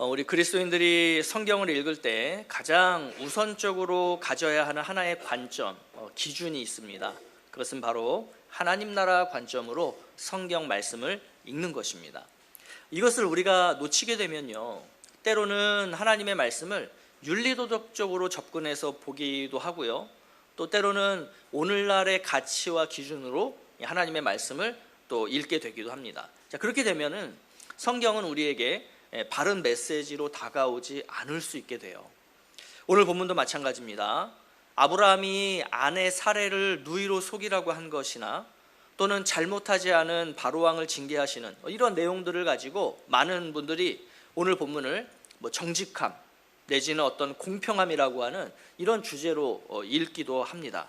우리 그리스도인들이 성경을 읽을 때 가장 우선적으로 가져야 하는 하나의 관점, 기준이 있습니다. 그것은 바로 하나님 나라 관점으로 성경 말씀을 읽는 것입니다. 이것을 우리가 놓치게 되면요, 때로는 하나님의 말씀을 윤리도덕적으로 접근해서 보기도 하고요, 또 때로는 오늘날의 가치와 기준으로 하나님의 말씀을 또 읽게 되기도 합니다. 자, 그렇게 되면은 성경은 우리에게 바른 메시지로 다가오지 않을 수 있게 돼요. 오늘 본문도 마찬가지입니다. 아브라함이 아내 사레를 누이로 속이라고 한 것이나 또는 잘못하지 않은 바로왕을 징계하시는 이런 내용들을 가지고 많은 분들이 오늘 본문을 정직함 내지는 어떤 공평함이라고 하는 이런 주제로 읽기도 합니다.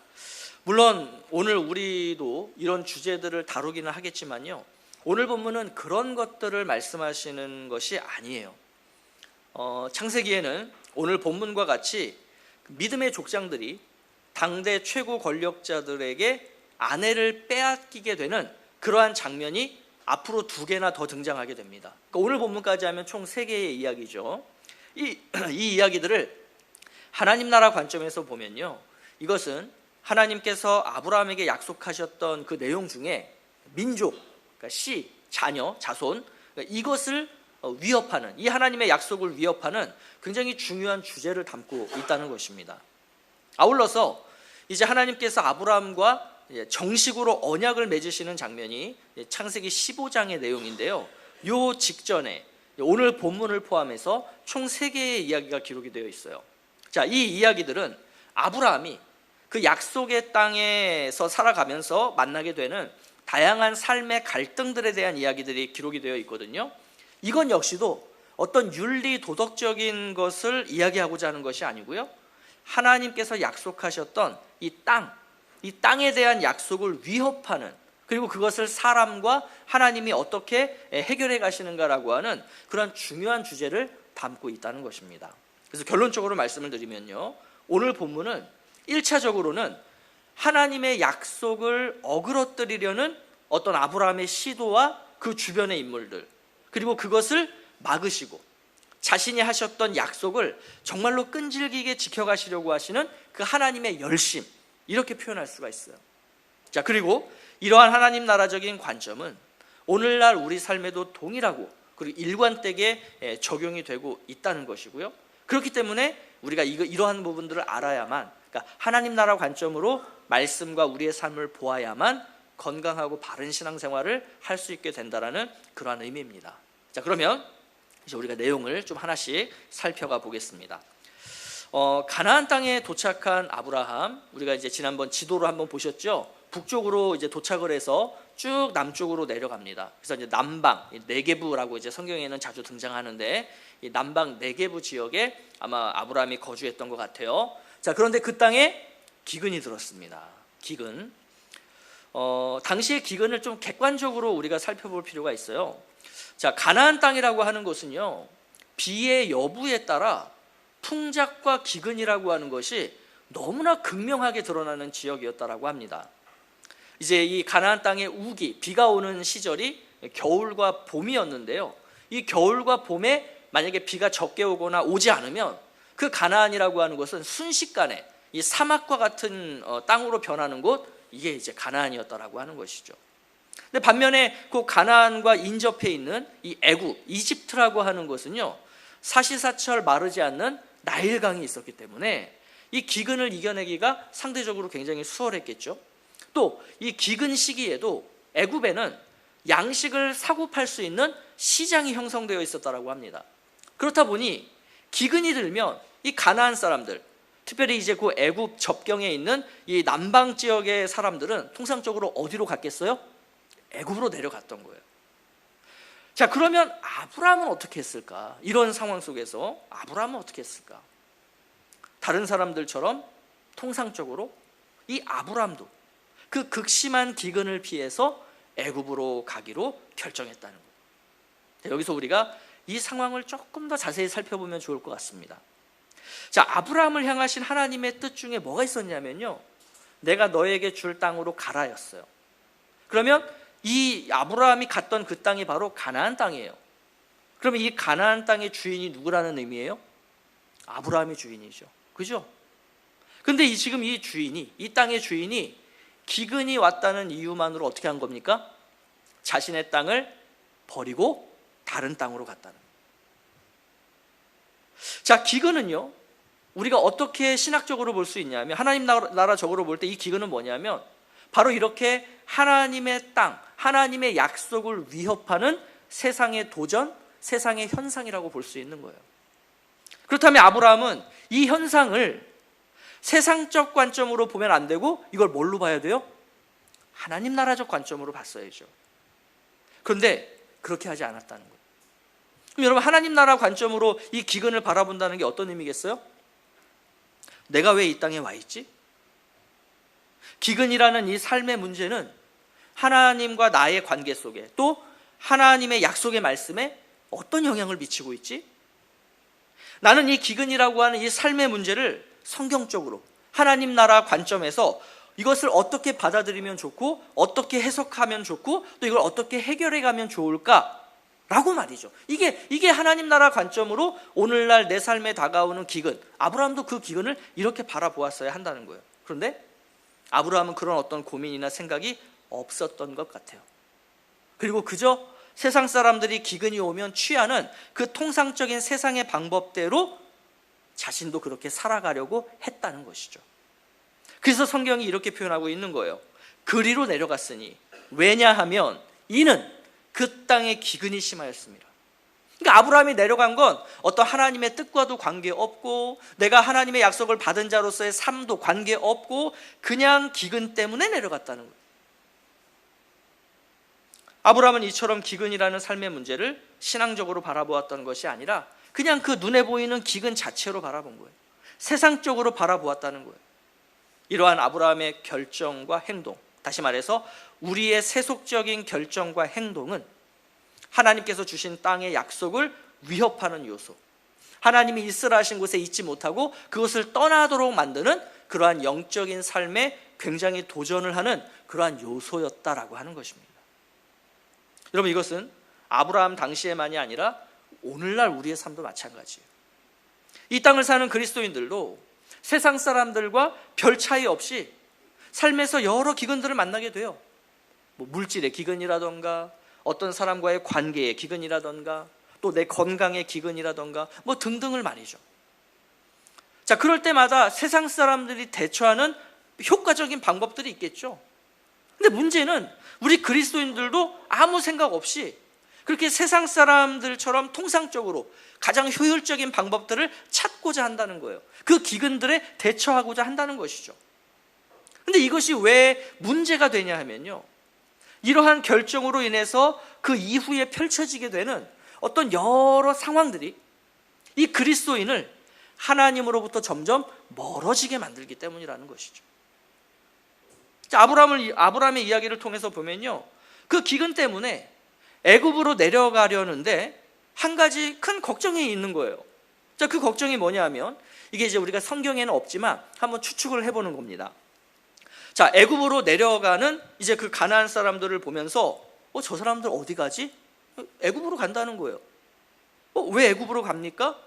물론 오늘 우리도 이런 주제들을 다루기는 하겠지만요, 오늘 본문은 그런 것들을 말씀하시는 것이 아니에요. 창세기에는 오늘 본문과 같이 믿음의 족장들이 당대 최고 권력자들에게 아내를 빼앗기게 되는 그러한 장면이 앞으로 2개나 더 등장하게 됩니다. 그러니까 오늘 본문까지 하면 총 3개의 이야기죠. 이 이야기들을 하나님 나라 관점에서 보면요, 이것은 하나님께서 아브라함에게 약속하셨던 그 내용 중에 민족, 그러니까 씨, 자녀, 자손, 이것을 위협하는, 이 하나님의 약속을 위협하는 굉장히 중요한 주제를 담고 있다는 것입니다. 아울러서 이제 하나님께서 아브라함과 정식으로 언약을 맺으시는 장면이 창세기 15장의 내용인데요, 요 직전에 오늘 본문을 포함해서 총 3개의 이야기가 기록이 되어 있어요. 자, 이 이야기들은 아브라함이 그 약속의 땅에서 살아가면서 만나게 되는 다양한 삶의 갈등들에 대한 이야기들이 기록이 되어 있거든요. 이건 역시도 어떤 윤리 도덕적인 것을 이야기하고자 하는 것이 아니고요, 하나님께서 약속하셨던 이 땅에 대한 약속을 위협하는, 그리고 그것을 사람과 하나님이 어떻게 해결해 가시는가라고 하는 그런 중요한 주제를 담고 있다는 것입니다. 그래서 결론적으로 말씀을 드리면요, 오늘 본문은 1차적으로는 하나님의 약속을 어그러뜨리려는 어떤 아브라함의 시도와 그 주변의 인물들, 그리고 그것을 막으시고 자신이 하셨던 약속을 정말로 끈질기게 지켜가시려고 하시는 그 하나님의 열심, 이렇게 표현할 수가 있어요. 자, 그리고 이러한 하나님 나라적인 관점은 오늘날 우리 삶에도 동일하고 그리고 일관되게 적용이 되고 있다는 것이고요, 그렇기 때문에 우리가 이러한 부분들을 알아야만, 그러니까 하나님 나라 관점으로 말씀과 우리의 삶을 보아야만 건강하고 바른 신앙생활을 할 수 있게 된다는 그러한 의미입니다. 자, 그러면 이제 우리가 내용을 좀 하나씩 살펴가 보겠습니다. 가나안 땅에 도착한 아브라함, 우리가 이제 지난번 지도로 한번 보셨죠? 북쪽으로 이제 도착을 해서 쭉 남쪽으로 내려갑니다. 그래서 이제 남방 네게부라고 이제 성경에는 자주 등장하는데, 이 남방 네게부 지역에 아마 아브라함이 거주했던 것 같아요. 자, 그런데 그 땅에 기근이 들었습니다. 기근. 당시의 기근을 좀 객관적으로 우리가 살펴볼 필요가 있어요. 자, 가나안 땅이라고 하는 것은요, 비의 여부에 따라 풍작과 기근이라고 하는 것이 너무나 극명하게 드러나는 지역이었다라고 합니다. 이제 이 가나안 땅의 우기, 비가 오는 시절이 겨울과 봄이었는데요, 이 겨울과 봄에 만약에 비가 적게 오거나 오지 않으면 그 가나안이라고 하는 것은 순식간에 이 사막과 같은 땅으로 변하는 곳, 이게 이제 가나안이었다라고 하는 것이죠. 근데 반면에 그 가나안과 인접해 있는 이 애굽, 이집트라고 하는 것은요, 사시사철 마르지 않는 나일강이 있었기 때문에 이 기근을 이겨내기가 상대적으로 굉장히 수월했겠죠. 또 이 기근 시기에도 애굽에는 양식을 사고 팔 수 있는 시장이 형성되어 있었다라고 합니다. 그렇다 보니 기근이 들면 이 가나안 사람들, 특별히 이제 그 애굽 접경에 있는 이 남방 지역의 사람들은 통상적으로 어디로 갔겠어요? 애굽으로 내려갔던 거예요. 자, 그러면 아브라함은 어떻게 했을까? 이런 상황 속에서 아브라함은 어떻게 했을까? 다른 사람들처럼 통상적으로 이 아브라함도 그 극심한 기근을 피해서 애굽으로 가기로 결정했다는 거예요. 여기서 우리가 이 상황을 조금 더 자세히 살펴보면 좋을 것 같습니다. 자, 아브라함을 향하신 하나님의 뜻 중에 뭐가 있었냐면요, 내가 너에게 줄 땅으로 가라였어요. 그러면 이 아브라함이 갔던 그 땅이 바로 가나안 땅이에요. 그러면 이 가나안 땅의 주인이 누구라는 의미예요? 아브라함의 주인이죠. 그죠? 근데 지금 이 주인이, 이 땅의 주인이 기근이 왔다는 이유만으로 어떻게 한 겁니까? 자신의 땅을 버리고 다른 땅으로 갔다는 거예요. 자, 기근은요, 우리가 어떻게 신학적으로 볼 수 있냐면, 하나님 나라적으로 볼 때 이 기근은 뭐냐면 바로 이렇게 하나님의 땅, 하나님의 약속을 위협하는 세상의 도전, 세상의 현상이라고 볼 수 있는 거예요. 그렇다면 아브라함은 이 현상을 세상적 관점으로 보면 안 되고 이걸 뭘로 봐야 돼요? 하나님 나라적 관점으로 봤어야죠. 그런데 그렇게 하지 않았다는 거예요. 그럼 여러분, 하나님 나라 관점으로 이 기근을 바라본다는 게 어떤 의미겠어요? 내가 왜 이 땅에 와 있지? 기근이라는 이 삶의 문제는 하나님과 나의 관계 속에, 또 하나님의 약속의 말씀에 어떤 영향을 미치고 있지? 나는 이 기근이라고 하는 이 삶의 문제를 성경적으로 하나님 나라 관점에서 이것을 어떻게 받아들이면 좋고, 어떻게 해석하면 좋고, 또 이걸 어떻게 해결해 가면 좋을까라고 말이죠. 이게 하나님 나라 관점으로 오늘날 내 삶에 다가오는 기근, 아브라함도 그 기근을 이렇게 바라보았어야 한다는 거예요. 그런데 아브라함은 그런 어떤 고민이나 생각이 없었던 것 같아요. 그리고 그저 세상 사람들이 기근이 오면 취하는 그 통상적인 세상의 방법대로 자신도 그렇게 살아가려고 했다는 것이죠. 그래서 성경이 이렇게 표현하고 있는 거예요. 그리로 내려갔으니, 왜냐하면 이는 그 땅에 기근이 심하였습니다. 그러니까 아브라함이 내려간 건 어떤 하나님의 뜻과도 관계없고, 내가 하나님의 약속을 받은 자로서의 삶도 관계없고, 그냥 기근 때문에 내려갔다는 거예요. 아브라함은 이처럼 기근이라는 삶의 문제를 신앙적으로 바라보았던 것이 아니라 그냥 그 눈에 보이는 기근 자체로 바라본 거예요. 세상적으로 바라보았다는 거예요. 이러한 아브라함의 결정과 행동, 다시 말해서 우리의 세속적인 결정과 행동은 하나님께서 주신 땅의 약속을 위협하는 요소, 하나님이 있으라 하신 곳에 있지 못하고 그것을 떠나도록 만드는 그러한 영적인 삶에 굉장히 도전을 하는 그러한 요소였다라고 하는 것입니다. 여러분, 이것은 아브라함 당시에만이 아니라 오늘날 우리의 삶도 마찬가지예요. 이 땅을 사는 그리스도인들도 세상 사람들과 별 차이 없이 삶에서 여러 기근들을 만나게 돼요. 물질의 기근이라던가, 어떤 사람과의 관계의 기근이라던가, 또 내 건강의 기근이라던가, 등등을 말이죠. 자, 그럴 때마다 세상 사람들이 대처하는 효과적인 방법들이 있겠죠. 근데 문제는 우리 그리스도인들도 아무 생각 없이 그렇게 세상 사람들처럼 통상적으로 가장 효율적인 방법들을 찾고자 한다는 거예요. 그 기근들에 대처하고자 한다는 것이죠. 근데 이것이 왜 문제가 되냐 하면요, 이러한 결정으로 인해서 그 이후에 펼쳐지게 되는 어떤 여러 상황들이 이 그리스도인을 하나님으로부터 점점 멀어지게 만들기 때문이라는 것이죠. 아브라함의 이야기를 통해서 보면요, 그 기근 때문에 애굽으로 내려가려는데 한 가지 큰 걱정이 있는 거예요. 자, 그 걱정이 뭐냐 하면, 이게 이제 우리가 성경에는 없지만 한번 추측을 해보는 겁니다. 자, 애굽으로 내려가는 이제 그 가나안 사람들을 보면서 저 사람들 어디 가지? 애굽으로 간다는 거예요. 왜 애굽으로 갑니까?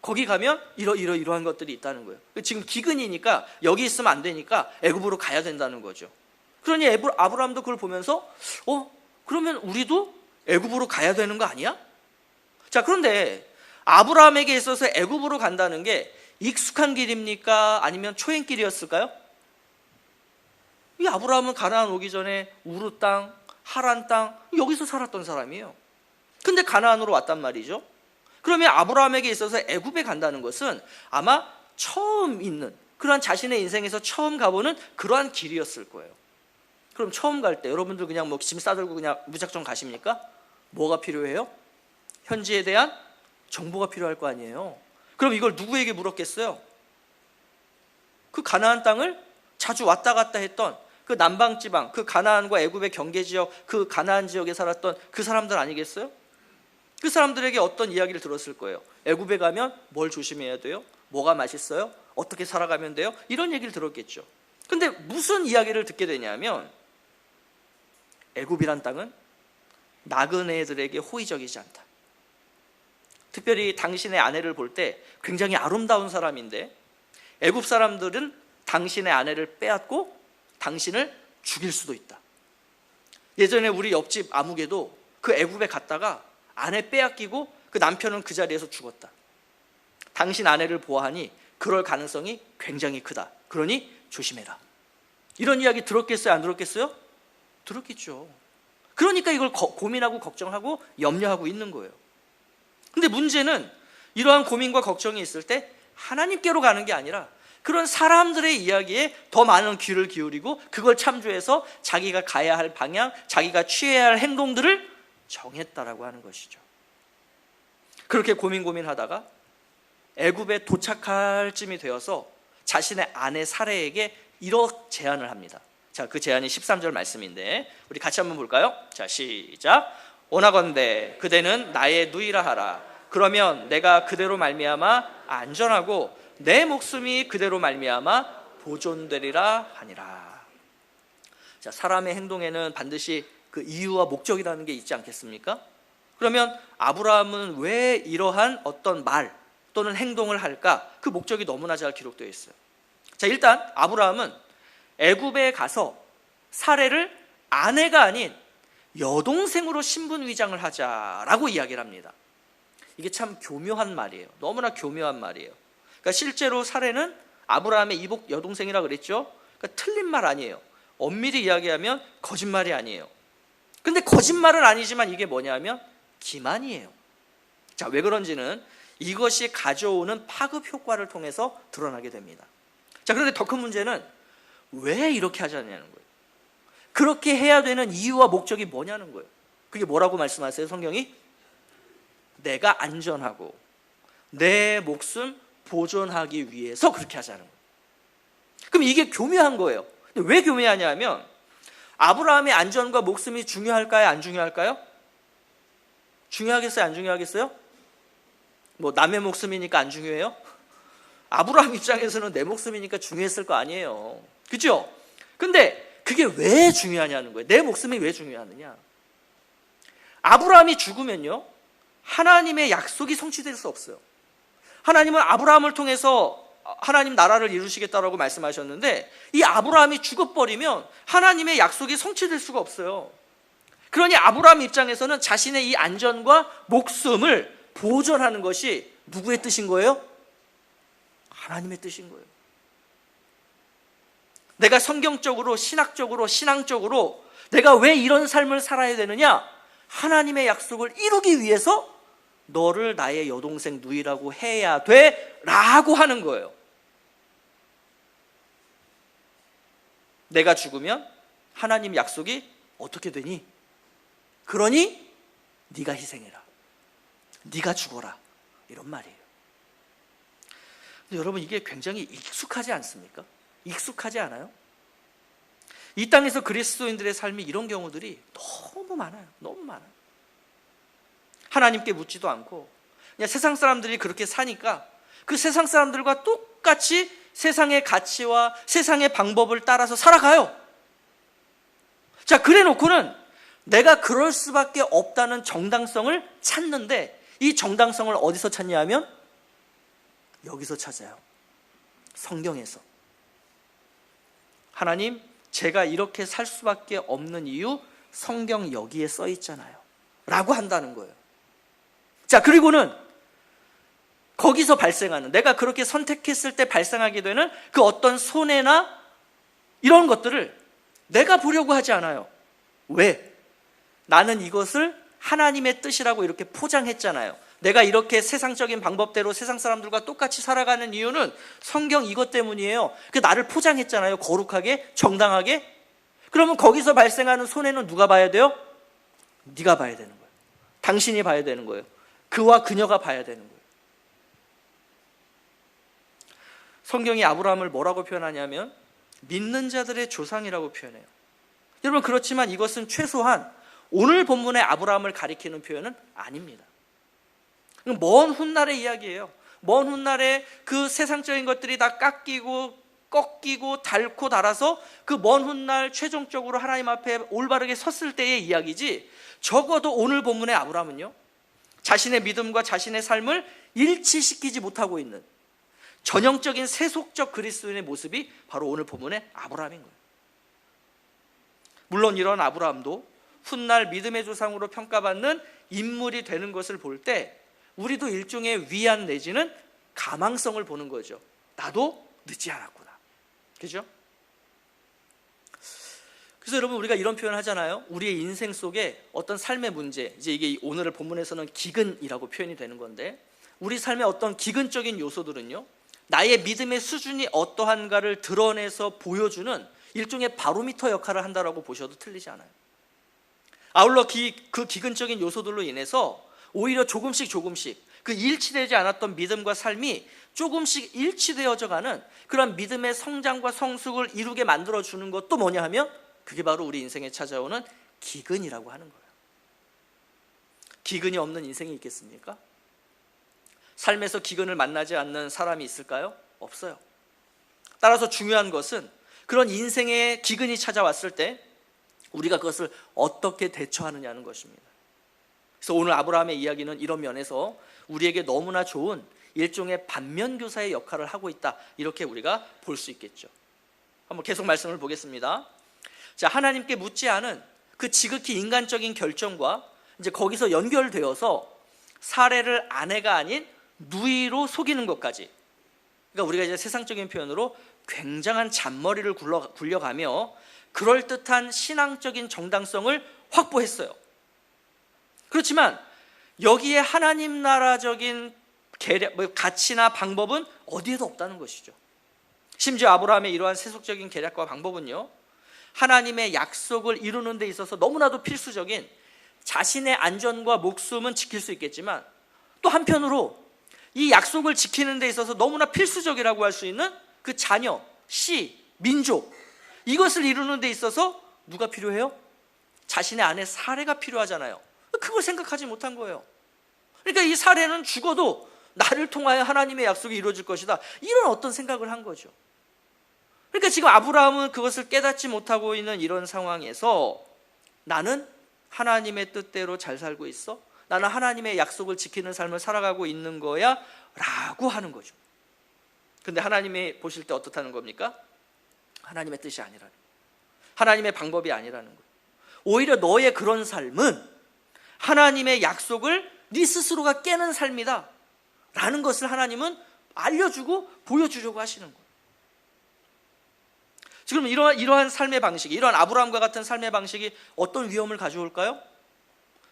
거기 가면 이러한 것들이 있다는 거예요. 지금 기근이니까 여기 있으면 안 되니까 애굽으로 가야 된다는 거죠. 그러니 아브라함도 그걸 보면서 그러면 우리도 애굽으로 가야 되는 거 아니야? 자, 그런데 아브라함에게 있어서 애굽으로 간다는 게 익숙한 길입니까? 아니면 초행길이었을까요? 이 아브라함은 가나안 오기 전에 우르 땅, 하란 땅, 여기서 살았던 사람이에요. 근데 가나안으로 왔단 말이죠. 그러면 아브라함에게 있어서 애굽에 간다는 것은 아마 처음 있는, 그러한 자신의 인생에서 처음 가보는 그러한 길이었을 거예요. 그럼 처음 갈 때 여러분들 그냥 짐 싸들고 그냥 무작정 가십니까? 뭐가 필요해요? 현지에 대한 정보가 필요할 거 아니에요. 그럼 이걸 누구에게 물었겠어요? 그 가나안 땅을 자주 왔다 갔다 했던 그 남방지방, 그 가나안과 애굽의 경계지역, 그 가나안 지역에 살았던 그 사람들 아니겠어요? 그 사람들에게 어떤 이야기를 들었을 거예요. 애굽에 가면 뭘 조심해야 돼요? 뭐가 맛있어요? 어떻게 살아가면 돼요? 이런 얘기를 들었겠죠. 근데 무슨 이야기를 듣게 되냐면, 애굽이란 땅은 나그네들에게 호의적이지 않다. 특별히 당신의 아내를 볼 때 굉장히 아름다운 사람인데 애굽 사람들은 당신의 아내를 빼앗고 당신을 죽일 수도 있다. 예전에 우리 옆집 아무개도 그 애굽에 갔다가 아내 빼앗기고 그 남편은 그 자리에서 죽었다. 당신 아내를 보아하니 그럴 가능성이 굉장히 크다. 그러니 조심해라. 이런 이야기 들었겠어요? 안 들었겠어요? 들었겠죠. 그러니까 이걸 고민하고 걱정하고 염려하고 있는 거예요. 근데 문제는 이러한 고민과 걱정이 있을 때 하나님께로 가는 게 아니라 그런 사람들의 이야기에 더 많은 귀를 기울이고 그걸 참조해서 자기가 가야 할 방향, 자기가 취해야 할 행동들을 정했다라고 하는 것이죠. 그렇게 고민하다가 애굽에 도착할 쯤이 되어서 자신의 아내 사레에게 이렇게 제안을 합니다. 자, 그 제안이 13절 말씀인데 우리 같이 한번 볼까요? 자, 시작. 원하건대 그대는 나의 누이라 하라. 그러면 내가 그대로 말미암아 안전하고 내 목숨이 그대로 말미암아 보존되리라 하니라. 자, 사람의 행동에는 반드시 그 이유와 목적이라는 게 있지 않겠습니까? 그러면 아브라함은 왜 이러한 어떤 말 또는 행동을 할까? 그 목적이 너무나 잘 기록되어 있어요. 자, 일단 아브라함은 애굽에 가서 사레를 아내가 아닌 여동생으로 신분 위장을 하자라고 이야기를 합니다. 이게 참 교묘한 말이에요. 너무나 교묘한 말이에요. 그러니까 실제로 사레는 아브라함의 이복 여동생이라 그랬죠. 그러니까 틀린 말 아니에요. 엄밀히 이야기하면 거짓말이 아니에요. 근데 거짓말은 아니지만 이게 뭐냐면 기만이에요. 자, 왜 그런지는 이것이 가져오는 파급 효과를 통해서 드러나게 됩니다. 자, 그런데 더 큰 문제는 왜 이렇게 하자냐는 거예요. 그렇게 해야 되는 이유와 목적이 뭐냐는 거예요. 그게 뭐라고 말씀하세요, 성경이? 내가 안전하고 내 목숨 보존하기 위해서 그렇게 하자는 거예요. 그럼 이게 교묘한 거예요. 근데 왜 교묘하냐면 아브라함의 안전과 목숨이 중요할까요? 안 중요할까요? 중요하겠어요? 안 중요하겠어요? 뭐 남의 목숨이니까 안 중요해요? 아브라함 입장에서는 내 목숨이니까 중요했을 거 아니에요. 그죠? 근데 그게 왜 중요하냐는 거예요. 내 목숨이 왜 중요하느냐? 아브라함이 죽으면요, 하나님의 약속이 성취될 수 없어요. 하나님은 아브라함을 통해서 하나님 나라를 이루시겠다라고 말씀하셨는데 이 아브라함이 죽어버리면 하나님의 약속이 성취될 수가 없어요. 그러니 아브라함 입장에서는 자신의 이 안전과 목숨을 보존하는 것이 누구의 뜻인 거예요? 하나님의 뜻인 거예요. 내가 성경적으로, 신학적으로, 신앙적으로 내가 왜 이런 삶을 살아야 되느냐? 하나님의 약속을 이루기 위해서 너를 나의 여동생 누이라고 해야 돼 라고 하는 거예요. 내가 죽으면 하나님 약속이 어떻게 되니? 그러니 네가 희생해라, 네가 죽어라, 이런 말이에요. 근데 여러분, 이게 굉장히 익숙하지 않습니까? 익숙하지 않아요? 이 땅에서 그리스도인들의 삶이 이런 경우들이 너무 많아요. 너무 많아요. 하나님께 묻지도 않고 그냥 세상 사람들이 그렇게 사니까 그 세상 사람들과 똑같이 세상의 가치와 세상의 방법을 따라서 살아가요. 자, 그래 놓고는 내가 그럴 수밖에 없다는 정당성을 찾는데 이 정당성을 어디서 찾냐 하면 여기서 찾아요. 성경에서. 하나님, 제가 이렇게 살 수밖에 없는 이유 성경 여기에 써 있잖아요 라고 한다는 거예요. 자, 그리고는 거기서 발생하는, 내가 그렇게 선택했을 때 발생하게 되는 그 어떤 손해나 이런 것들을 내가 보려고 하지 않아요. 왜? 나는 이것을 하나님의 뜻이라고 이렇게 포장했잖아요. 내가 이렇게 세상적인 방법대로 세상 사람들과 똑같이 살아가는 이유는 성경 이것 때문이에요. 그 나를 포장했잖아요. 거룩하게, 정당하게. 그러면 거기서 발생하는 손해는 누가 봐야 돼요? 네가 봐야 되는 거예요. 당신이 봐야 되는 거예요. 그와 그녀가 봐야 되는 거예요. 성경이 아브라함을 뭐라고 표현하냐면 믿는 자들의 조상이라고 표현해요. 여러분, 그렇지만 이것은 최소한 오늘 본문의 아브라함을 가리키는 표현은 아닙니다. 먼 훗날의 이야기예요. 먼 훗날에 그 세상적인 것들이 다 꺾이고 닳고 닳아서 그 먼 훗날 최종적으로 하나님 앞에 올바르게 섰을 때의 이야기지, 적어도 오늘 본문의 아브라함은요, 자신의 믿음과 자신의 삶을 일치시키지 못하고 있는 전형적인 세속적 그리스도인의 모습이 바로 오늘 본문의 아브라함인 거예요. 물론 이런 아브라함도 훗날 믿음의 조상으로 평가받는 인물이 되는 것을 볼 때 우리도 일종의 위안 내지는 가망성을 보는 거죠. 나도 늦지 않았구나. 그죠? 그래서 여러분, 우리가 이런 표현을 하잖아요. 우리의 인생 속에 어떤 삶의 문제, 이제 이게 오늘 본문에서는 기근이라고 표현이 되는 건데, 우리 삶의 어떤 기근적인 요소들은요, 나의 믿음의 수준이 어떠한가를 드러내서 보여주는 일종의 바로미터 역할을 한다라고 보셔도 틀리지 않아요. 아울러 그 기근적인 요소들로 인해서 오히려 조금씩 그 일치되지 않았던 믿음과 삶이 조금씩 일치되어져 가는 그런 믿음의 성장과 성숙을 이루게 만들어주는 것도 뭐냐 하면, 그게 바로 우리 인생에 찾아오는 기근이라고 하는 거예요. 기근이 없는 인생이 있겠습니까? 삶에서 기근을 만나지 않는 사람이 있을까요? 없어요. 따라서 중요한 것은 그런 인생의 기근이 찾아왔을 때 우리가 그것을 어떻게 대처하느냐는 것입니다. 그래서 오늘 아브라함의 이야기는 이런 면에서 우리에게 너무나 좋은 일종의 반면교사의 역할을 하고 있다, 이렇게 우리가 볼 수 있겠죠. 한번 계속 말씀을 보겠습니다. 자, 하나님께 묻지 않은 그 지극히 인간적인 결정과 이제 거기서 연결되어서 사례를 아내가 아닌 누이로 속이는 것까지, 그러니까 우리가 이제 세상적인 표현으로 굉장한 잔머리를 굴려가며 그럴듯한 신앙적인 정당성을 확보했어요. 그렇지만 여기에 하나님 나라적인 가치나 방법은 어디에도 없다는 것이죠. 심지어 아브라함의 이러한 세속적인 계략과 방법은요, 하나님의 약속을 이루는 데 있어서 너무나도 필수적인 자신의 안전과 목숨은 지킬 수 있겠지만, 또 한편으로 이 약속을 지키는 데 있어서 너무나 필수적이라고 할 수 있는 그 자녀, 씨, 민족, 이것을 이루는 데 있어서 누가 필요해요? 자신의 아내 사례가 필요하잖아요. 그걸 생각하지 못한 거예요. 그러니까 이 사례는 죽어도 나를 통하여 하나님의 약속이 이루어질 것이다, 이런 어떤 생각을 한 거죠. 그러니까 지금 아브라함은 그것을 깨닫지 못하고 있는 이런 상황에서 나는 하나님의 뜻대로 잘 살고 있어? 나는 하나님의 약속을 지키는 삶을 살아가고 있는 거야? 라고 하는 거죠. 근데 하나님이 보실 때 어떻다는 겁니까? 하나님의 뜻이 아니라는 거예요. 하나님의 방법이 아니라는 거예요. 오히려 너의 그런 삶은 하나님의 약속을 네 스스로가 깨는 삶이다 라는 것을 하나님은 알려주고 보여주려고 하시는 거예요. 지금 이러한 삶의 방식이, 이러한 아브라함과 같은 삶의 방식이 어떤 위험을 가져올까요?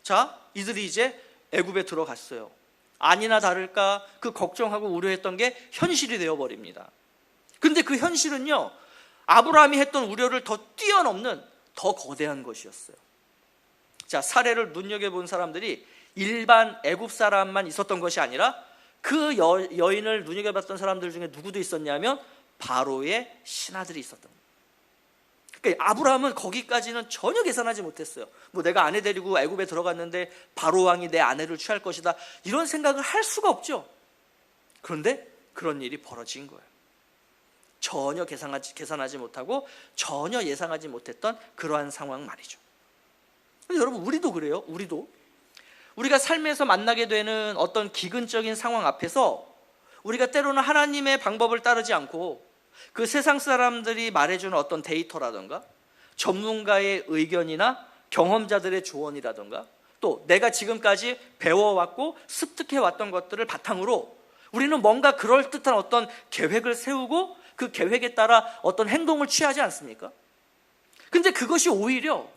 자, 이들이 이제 애굽에 들어갔어요. 아니나 다를까 그 걱정하고 우려했던 게 현실이 되어버립니다. 근데 그 현실은요, 아브라함이 했던 우려를 더 뛰어넘는 더 거대한 것이었어요. 자, 사례를 눈여겨본 사람들이 일반 애굽 사람만 있었던 것이 아니라 그 여인을 눈여겨봤던 사람들 중에 누구도 있었냐면 바로의 신하들이 있었던 거예요. 그러니까 아브라함은 거기까지는 전혀 계산하지 못했어요. 뭐 내가 아내 데리고 애굽에 들어갔는데 바로 왕이 내 아내를 취할 것이다, 이런 생각을 할 수가 없죠. 그런데 그런 일이 벌어진 거예요. 전혀 계산하지 못하고 전혀 예상하지 못했던 그러한 상황 말이죠. 근데 여러분, 우리도 그래요. 우리가 삶에서 만나게 되는 어떤 기근적인 상황 앞에서 우리가 때로는 하나님의 방법을 따르지 않고 그 세상 사람들이 말해주는 어떤 데이터라든가 전문가의 의견이나 경험자들의 조언이라든가 또 내가 지금까지 배워왔고 습득해왔던 것들을 바탕으로 우리는 뭔가 그럴듯한 어떤 계획을 세우고 그 계획에 따라 어떤 행동을 취하지 않습니까? 근데 그것이 오히려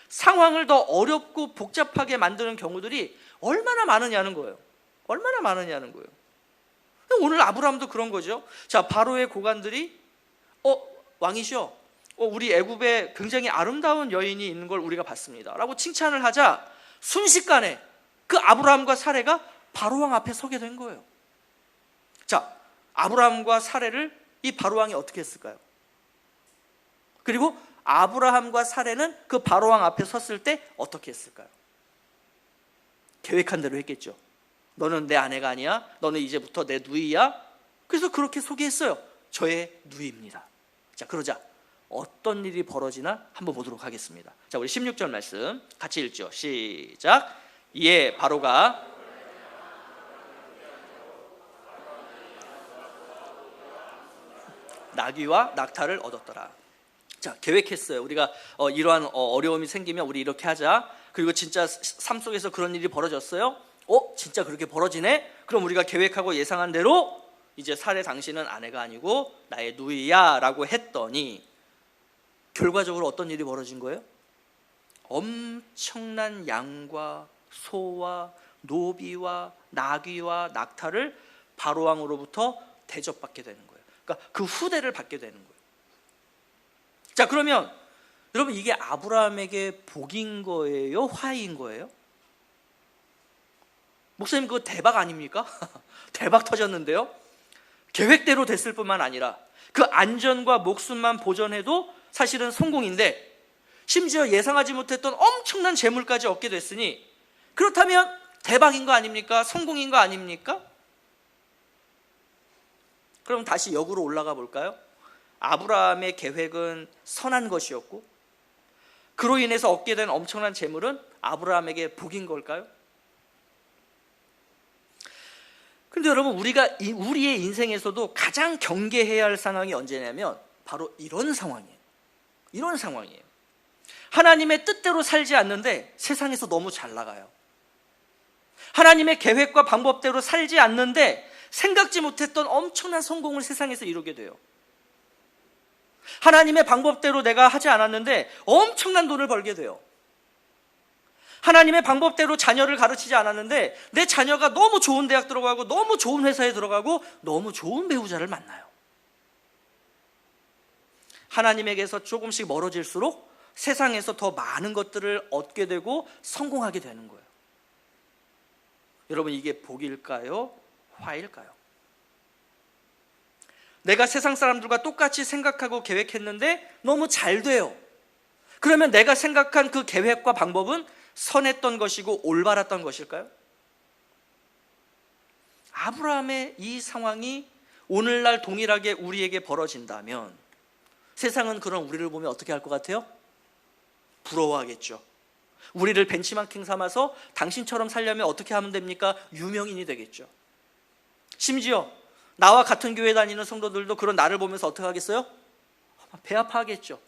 상황을 더 어렵고 복잡하게 만드는 경우들이 얼마나 많으냐는 거예요. 오늘 아브라함도 그런 거죠. 자, 바로의 고관들이 왕이시여, 우리 애굽에 굉장히 아름다운 여인이 있는 걸 우리가 봤습니다 라고 칭찬을 하자 순식간에 그 아브라함과 사레가 바로왕 앞에 서게 된 거예요. 자, 아브라함과 사레를 이 바로왕이 어떻게 했을까요? 그리고 아브라함과 사레는 그 바로왕 앞에 섰을 때 어떻게 했을까요? 계획한 대로 했겠죠. 너는 내 아내가 아니야, 너는 이제부터 내 누이야. 그래서 그렇게 소개했어요. 저의 누이입니다. 자, 그러자 어떤 일이 벌어지나 한번 보도록 하겠습니다. 자, 우리 16절 말씀 같이 읽죠. 시작. 이에 바로가 나귀와 낙타를 얻었더라. 자, 계획했어요. 우리가 이러한 어려움이 생기면 우리 이렇게 하자. 그리고 진짜 삶 속에서 그런 일이 벌어졌어요. 진짜 그렇게 벌어지네? 그럼 우리가 계획하고 예상한 대로 이제 사례 당신은 아내가 아니고 나의 누이야 라고 했더니 결과적으로 어떤 일이 벌어진 거예요? 엄청난 양과 소와 노비와 나귀와 낙타를 바로왕으로부터 대접받게 되는 거예요. 그러니까 그 후대를 받게 되는 거예요. 자, 그러면 여러분, 이게 아브라함에게 복인 거예요? 화인 거예요? 목사님, 그거 대박 아닙니까? 대박 터졌는데요. 계획대로 됐을 뿐만 아니라 그 안전과 목숨만 보전해도 사실은 성공인데, 심지어 예상하지 못했던 엄청난 재물까지 얻게 됐으니 그렇다면 대박인 거 아닙니까? 성공인 거 아닙니까? 그럼 다시 역으로 올라가 볼까요? 아브라함의 계획은 선한 것이었고 그로 인해서 얻게 된 엄청난 재물은 아브라함에게 복인 걸까요? 그런데 여러분, 우리의 인생에서도 가장 경계해야 할 상황이 언제냐면 바로 이런 상황이에요. 이런 상황이에요. 하나님의 뜻대로 살지 않는데 세상에서 너무 잘 나가요. 하나님의 계획과 방법대로 살지 않는데 생각지 못했던 엄청난 성공을 세상에서 이루게 돼요. 하나님의 방법대로 내가 하지 않았는데 엄청난 돈을 벌게 돼요. 하나님의 방법대로 자녀를 가르치지 않았는데 내 자녀가 너무 좋은 대학 들어가고 너무 좋은 회사에 들어가고 너무 좋은 배우자를 만나요. 하나님에게서 조금씩 멀어질수록 세상에서 더 많은 것들을 얻게 되고 성공하게 되는 거예요. 여러분, 이게 복일까요? 화일까요? 내가 세상 사람들과 똑같이 생각하고 계획했는데 너무 잘 돼요. 그러면 내가 생각한 그 계획과 방법은 선했던 것이고 올바랐던 것일까요? 아브라함의 이 상황이 오늘날 동일하게 우리에게 벌어진다면 세상은 그런 우리를 보면 어떻게 할 것 같아요? 부러워하겠죠. 우리를 벤치마킹 삼아서 당신처럼 살려면 어떻게 하면 됩니까? 유명인이 되겠죠. 심지어 나와 같은 교회 다니는 성도들도 그런 나를 보면서 어떻게 하겠어요? 배 아파하겠죠.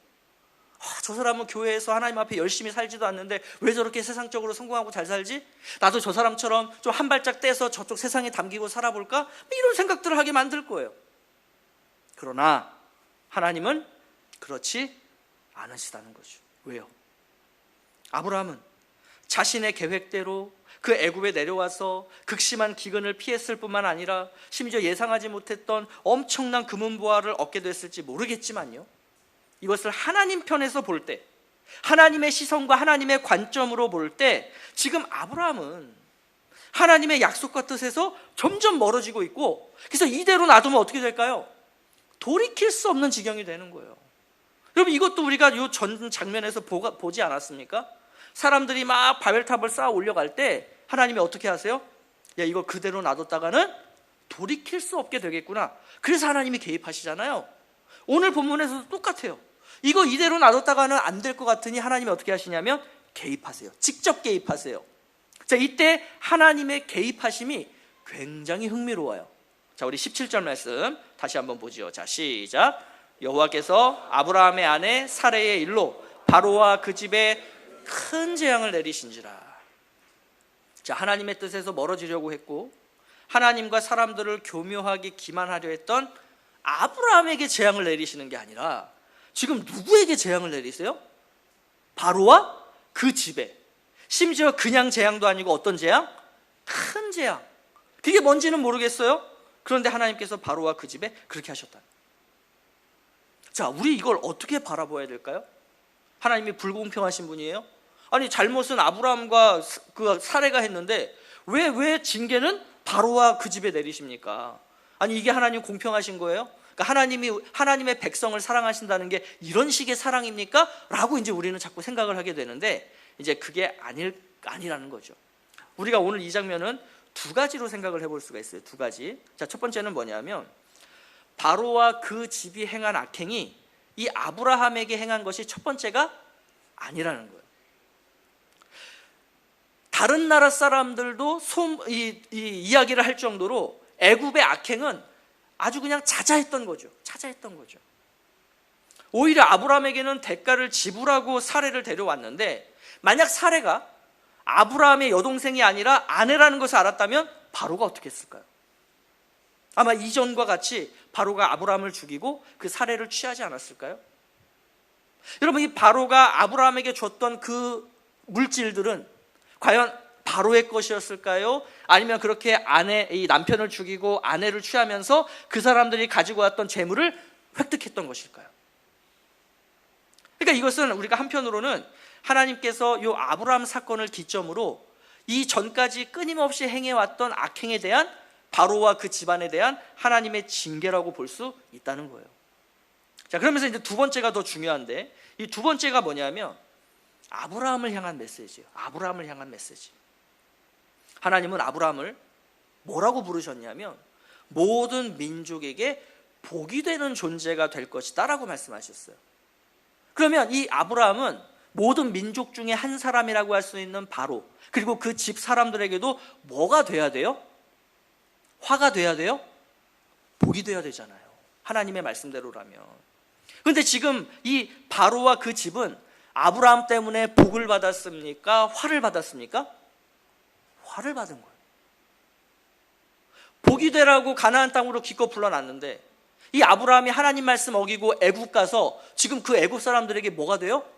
저 사람은 교회에서 하나님 앞에 열심히 살지도 않는데 왜 저렇게 세상적으로 성공하고 잘 살지? 나도 저 사람처럼 좀 한 발짝 떼서 저쪽 세상에 담기고 살아볼까? 이런 생각들을 하게 만들 거예요. 그러나 하나님은 그렇지 않으시다는 거죠. 왜요? 아브라함은 자신의 계획대로 그 애굽에 내려와서 극심한 기근을 피했을 뿐만 아니라 심지어 예상하지 못했던 엄청난 금은보화를 얻게 됐을지 모르겠지만요, 이것을 하나님 편에서 볼 때, 하나님의 시선과 하나님의 관점으로 볼 때 지금 아브라함은 하나님의 약속과 뜻에서 점점 멀어지고 있고, 그래서 이대로 놔두면 어떻게 될까요? 돌이킬 수 없는 지경이 되는 거예요. 여러분, 이것도 우리가 이 전 장면에서 보지 않았습니까? 사람들이 막 바벨탑을 쌓아 올려갈 때 하나님이 어떻게 하세요? 야, 이거 그대로 놔뒀다가는 돌이킬 수 없게 되겠구나. 그래서 하나님이 개입하시잖아요. 오늘 본문에서도 똑같아요. 이거 이대로 놔뒀다가는 안 될 것 같으니 하나님이 어떻게 하시냐면 개입하세요. 직접 개입하세요. 자, 이때 하나님의 개입하심이 굉장히 흥미로워요. 자, 우리 17절 말씀 다시 한번 보지요. 자, 시작. 여호와께서 아브라함의 아내 사레의 일로 바로와 그 집에 큰 재앙을 내리신지라. 자, 하나님의 뜻에서 멀어지려고 했고 하나님과 사람들을 교묘하게 기만하려 했던 아브라함에게 재앙을 내리시는 게 아니라 지금 누구에게 재앙을 내리세요? 바로와 그 집에. 심지어 그냥 재앙도 아니고 어떤 재앙? 큰 재앙. 그게 뭔지는 모르겠어요. 그런데 하나님께서 바로와 그 집에 그렇게 하셨다. 자, 우리 이걸 어떻게 바라봐야 될까요? 하나님이 불공평하신 분이에요? 아니, 잘못은 아브라함과 그 사레가 했는데 왜 징계는 바로와 그 집에 내리십니까? 아니, 이게 하나님 공평하신 거예요? 그러니까 하나님의 백성을 사랑하신다는 게 이런 식의 사랑입니까? 라고 이제 우리는 자꾸 생각을 하게 되는데 이제 그게 아니라는 거죠. 우리가 오늘 이 장면은 두 가지로 생각을 해볼 수가 있어요. 두 가지. 자, 첫 번째는 뭐냐면 바로와 그 집이 행한 악행이 이 아브라함에게 행한 것이 첫 번째가 아니라는 거예요. 다른 나라 사람들도 이 이야기를 할 정도로 애굽의 악행은 아주 그냥 자자했던 거죠. 자자했던 거죠. 오히려 아브라함에게는 대가를 지불하고 사례를 데려왔는데, 만약 사례가 아브라함의 여동생이 아니라 아내라는 것을 알았다면 바로가 어떻게 했을까요? 아마 이전과 같이 바로가 아브라함을 죽이고 그 사례를 취하지 않았을까요? 여러분, 이 바로가 아브라함에게 줬던 그 물질들은 과연 바로의 것이었을까요? 아니면 그렇게 이 남편을 죽이고 아내를 취하면서 그 사람들이 가지고 왔던 재물을 획득했던 것일까요? 그러니까 이것은 우리가 한편으로는 하나님께서 이 아브라함 사건을 기점으로 이 전까지 끊임없이 행해왔던 악행에 대한, 바로와 그 집안에 대한 하나님의 징계라고 볼 수 있다는 거예요. 자, 그러면서 이제 두 번째가 더 중요한데, 이 두 번째가 뭐냐면 아브라함을 향한 메시지예요. 아브라함을 향한 메시지. 하나님은 아브라함을 뭐라고 부르셨냐면 모든 민족에게 복이 되는 존재가 될 것이다 라고 말씀하셨어요. 그러면 이 아브라함은 모든 민족 중에 한 사람이라고 할 수 있는 바로, 그리고 그 집 사람들에게도 뭐가 돼야 돼요? 화가 돼야 돼요? 복이 돼야 되잖아요. 하나님의 말씀대로라면. 그런데 지금 이 바로와 그 집은 아브라함 때문에 복을 받았습니까? 화를 받았습니까? 화를 받은 거예요. 복이 되라고 가나안 땅으로 기껏 불러놨는데 이 아브라함이 하나님 말씀 어기고 애굽 가서 지금 그 애굽 사람들에게 뭐가 돼요?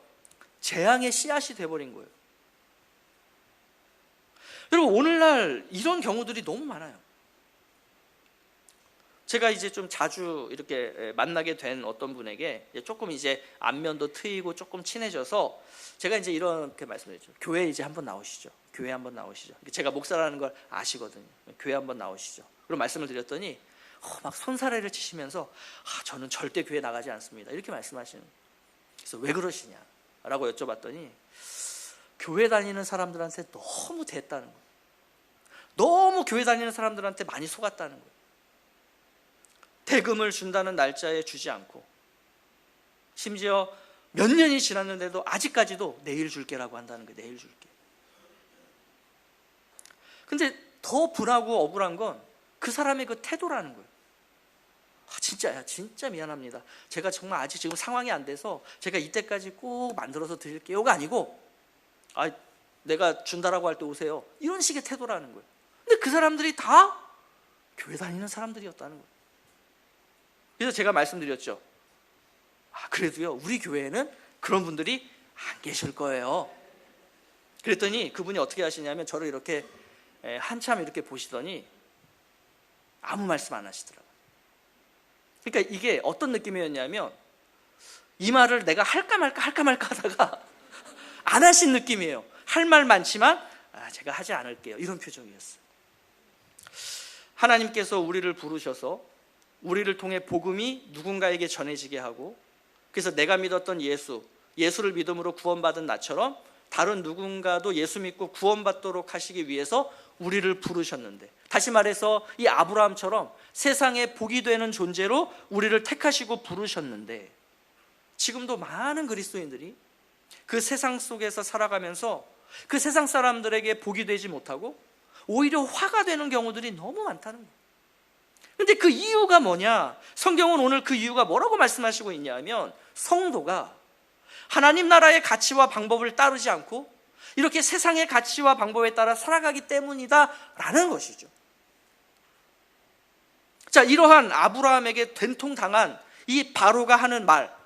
재앙의 씨앗이 돼버린 거예요. 여러분, 오늘날 이런 경우들이 너무 많아요. 제가 이제 좀 자주 이렇게 만나게 된 어떤 분에게 조금 이제 안면도 트이고 조금 친해져서 제가 이제 이렇게 말씀드렸죠. 교회 이제 한번 나오시죠. 교회 한번 나오시죠. 제가 목사라는 걸 아시거든요. 교회 한번 나오시죠. 그런 말씀을 드렸더니 막 손사래를 치시면서 저는 절대 교회 나가지 않습니다. 이렇게 말씀하시는 거예요. 그래서 왜 그러시냐라고 여쭤봤더니 교회 다니는 사람들한테 너무 됐다는 거예요. 너무 교회 다니는 사람들한테 많이 속았다는 거예요. 대금을 준다는 날짜에 주지 않고 심지어 몇 년이 지났는데도 아직까지도 내일 줄게라고 한다는 거예요. 내일 줄게. 근데 더 분하고 억울한 건 그 사람의 그 태도라는 거예요. 진짜 미안합니다. 제가 정말 아직 지금 상황이 안 돼서 제가 이때까지 꼭 만들어서 드릴게요가 아니고 내가 준다라고 할 때 오세요. 이런 식의 태도라는 거예요. 근데 그 사람들이 다 교회 다니는 사람들이었다는 거예요. 그래서 제가 말씀드렸죠. 그래도요, 우리 교회에는 그런 분들이 안 계실 거예요. 그랬더니 그분이 어떻게 하시냐면 저를 이렇게 한참 이렇게 보시더니 아무 말씀 안 하시더라고요. 그러니까 이게 어떤 느낌이었냐면 이 말을 내가 할까 말까 하다가 안 하신 느낌이에요. 할 말 많지만 제가 하지 않을게요. 이런 표정이었어요. 하나님께서 우리를 부르셔서 우리를 통해 복음이 누군가에게 전해지게 하고, 그래서 내가 믿었던 예수를 믿음으로 구원받은 나처럼 다른 누군가도 예수 믿고 구원받도록 하시기 위해서 우리를 부르셨는데, 다시 말해서 이 아브라함처럼 세상에 복이 되는 존재로 우리를 택하시고 부르셨는데, 지금도 많은 그리스도인들이 그 세상 속에서 살아가면서 그 세상 사람들에게 복이 되지 못하고 오히려 화가 되는 경우들이 너무 많다는 거예요. 근데 그 이유가 뭐냐? 성경은 오늘 그 이유가 뭐라고 말씀하시고 있냐면 성도가 하나님 나라의 가치와 방법을 따르지 않고 이렇게 세상의 가치와 방법에 따라 살아가기 때문이다라는 것이죠. 자, 이러한 아브라함에게 된통당한 이 바로가 하는 말,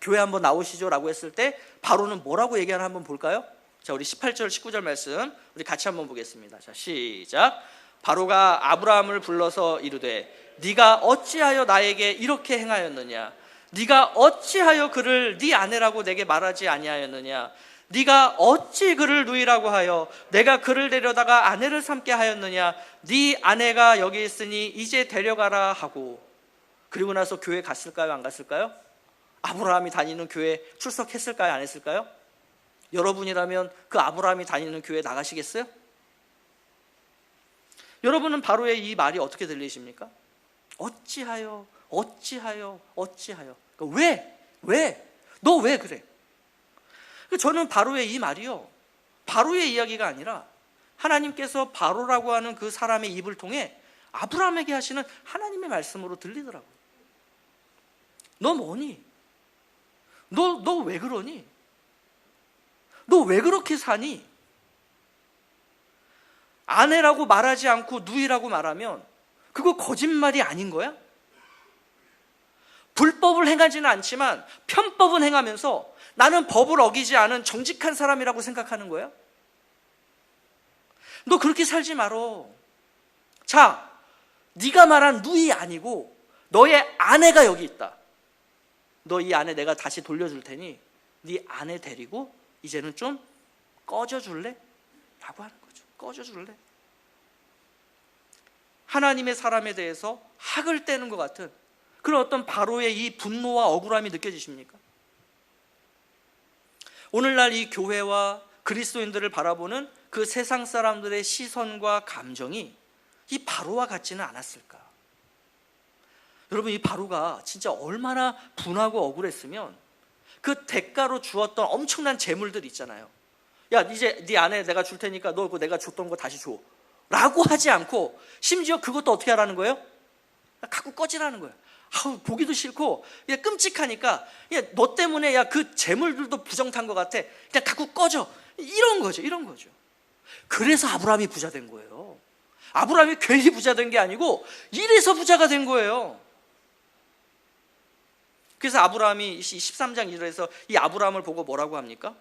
교회 한번 나오시죠 라고 했을 때 바로는 뭐라고 얘기하나 한번 볼까요? 자, 우리 18절 19절 말씀 우리 같이 한번 보겠습니다. 자, 시작. 바로가 아브라함을 불러서 이르되 네가 어찌하여 나에게 이렇게 행하였느냐? 네가 어찌하여 그를 네 아내라고 내게 말하지 아니하였느냐? 네가 어찌 그를 누이라고 하여 내가 그를 데려다가 아내를 삼게 하였느냐? 네 아내가 여기 있으니 이제 데려가라 하고. 그리고 나서 교회 갔을까요? 안 갔을까요? 아브라함이 다니는 교회 출석했을까요? 안 했을까요? 여러분이라면 그 아브라함이 다니는 교회 나가시겠어요? 여러분은 바로의 이 말이 어떻게 들리십니까? 어찌하여 그러니까 왜? 너 왜 그래? 저는 바로의 이 말이요, 바로의 이야기가 아니라 하나님께서 바로라고 하는 그 사람의 입을 통해 아브라함에게 하시는 하나님의 말씀으로 들리더라고요. 너 뭐니? 너 왜 그러니? 너 왜 그렇게 사니? 아내라고 말하지 않고 누이라고 말하면 그거 거짓말이 아닌 거야? 불법을 행하지는 않지만 편법은 행하면서 나는 법을 어기지 않은 정직한 사람이라고 생각하는 거야? 너 그렇게 살지 말어. 자, 네가 말한 누이 아니고 너의 아내가 여기 있다. 너 이 아내 내가 다시 돌려줄 테니 네 아내 데리고 이제는 좀 꺼져줄래? 라고 하는 거죠. 꺼져줄래? 하나님의 사람에 대해서 학을 떼는 것 같은 그런 어떤 바로의 이 분노와 억울함이 느껴지십니까? 오늘날 이 교회와 그리스도인들을 바라보는 그 세상 사람들의 시선과 감정이 이 바로와 같지는 않았을까? 여러분, 이 바로가 진짜 얼마나 분하고 억울했으면 그 대가로 주었던 엄청난 재물들 있잖아요. 야, 이제 네 아내 내가 줄 테니까 너 그거 내가 줬던 거 다시 줘 라고 하지 않고 심지어 그것도 어떻게 하라는 거예요? 갖고 꺼지라는 거예요. 아우, 보기도 싫고 끔찍하니까 너 때문에 그 재물들도 부정탄 것 같아. 그냥 갖고 꺼져. 이런 거죠. 그래서 아브라함이 부자 된 거예요. 아브라함이 괜히 부자 된 게 아니고 이래서 부자가 된 거예요. 그래서 아브라함이 13장 2절에서 이 아브라함을 보고 뭐라고 합니까?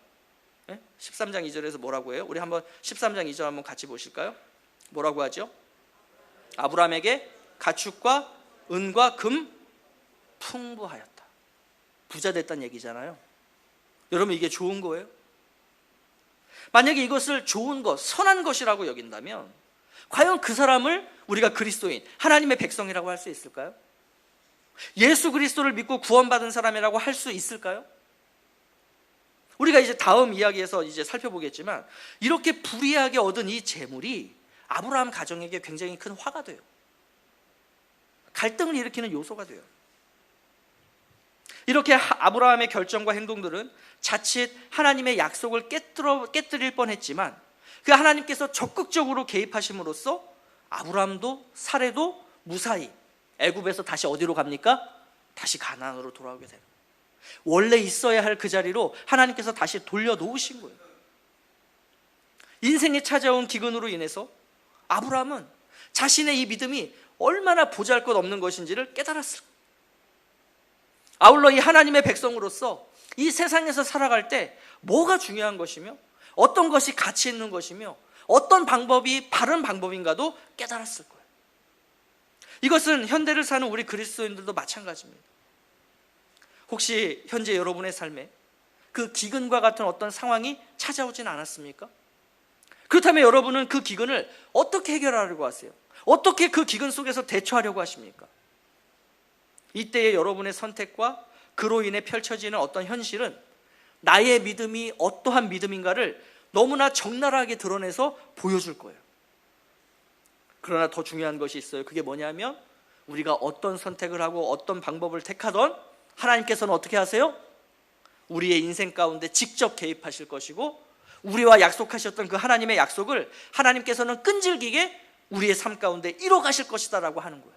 13장 2절에서 뭐라고 해요? 우리 한번 13장 2절 한번 같이 보실까요? 뭐라고 하죠? 아브라함에게 가축과 은과 금 풍부하였다. 부자 됐다는 얘기잖아요. 여러분, 이게 좋은 거예요? 만약에 이것을 좋은 것, 선한 것이라고 여긴다면 과연 그 사람을 우리가 그리스도인, 하나님의 백성이라고 할 수 있을까요? 예수 그리스도를 믿고 구원받은 사람이라고 할 수 있을까요? 우리가 이제 다음 이야기에서 이제 살펴보겠지만 이렇게 불이하게 얻은 이 재물이 아브라함 가정에게 굉장히 큰 화가 돼요. 갈등을 일으키는 요소가 돼요. 이렇게 아브라함의 결정과 행동들은 자칫 하나님의 약속을 깨뜨릴 뻔했지만 그 하나님께서 적극적으로 개입하심으로써 아브라함도 사레도 무사히 애굽에서 다시 어디로 갑니까? 다시 가나안으로 돌아오게 됩니다. 원래 있어야 할 그 자리로 하나님께서 다시 돌려놓으신 거예요. 인생에 찾아온 기근으로 인해서 아브라함은 자신의 이 믿음이 얼마나 보잘것없는 것인지를 깨달았을 거예요. 아울러 이 하나님의 백성으로서 이 세상에서 살아갈 때 뭐가 중요한 것이며 어떤 것이 가치 있는 것이며 어떤 방법이 바른 방법인가도 깨달았을 거예요. 이것은 현대를 사는 우리 그리스도인들도 마찬가지입니다. 혹시 현재 여러분의 삶에 그 기근과 같은 어떤 상황이 찾아오진 않았습니까? 그렇다면 여러분은 그 기근을 어떻게 해결하려고 하세요? 어떻게 그 기근 속에서 대처하려고 하십니까? 이때의 여러분의 선택과 그로 인해 펼쳐지는 어떤 현실은 나의 믿음이 어떠한 믿음인가를 너무나 적나라하게 드러내서 보여줄 거예요. 그러나 더 중요한 것이 있어요. 그게 뭐냐면 우리가 어떤 선택을 하고 어떤 방법을 택하던 하나님께서는 어떻게 하세요? 우리의 인생 가운데 직접 개입하실 것이고 우리와 약속하셨던 그 하나님의 약속을 하나님께서는 끈질기게 우리의 삶 가운데 이뤄가실 것이다 라고 하는 거예요.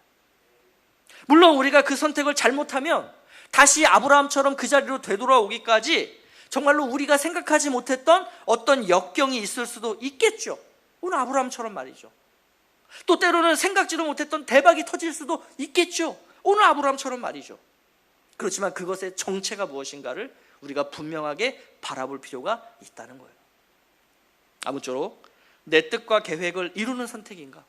물론 우리가 그 선택을 잘못하면 다시 아브라함처럼 그 자리로 되돌아오기까지 정말로 우리가 생각하지 못했던 어떤 역경이 있을 수도 있겠죠. 오늘 아브라함처럼 말이죠. 또 때로는 생각지도 못했던 대박이 터질 수도 있겠죠. 오늘 아브라함처럼 말이죠. 그렇지만 그것의 정체가 무엇인가를 우리가 분명하게 바라볼 필요가 있다는 거예요. 아무쪼록 내 뜻과 계획을 이루는 선택인가,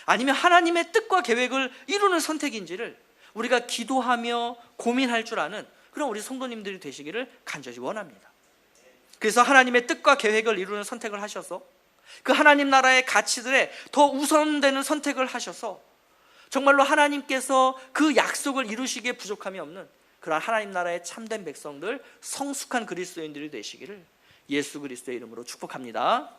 아니면 하나님의 뜻과 계획을 이루는 선택인지를 우리가 기도하며 고민할 줄 아는 그런 우리 성도님들이 되시기를 간절히 원합니다. 그래서 하나님의 뜻과 계획을 이루는 선택을 하셔서 그 하나님 나라의 가치들에 더 우선되는 선택을 하셔서 정말로 하나님께서 그 약속을 이루시기에 부족함이 없는 그러한 하나님 나라의 참된 백성들, 성숙한 그리스도인들이 되시기를 예수 그리스도의 이름으로 축복합니다.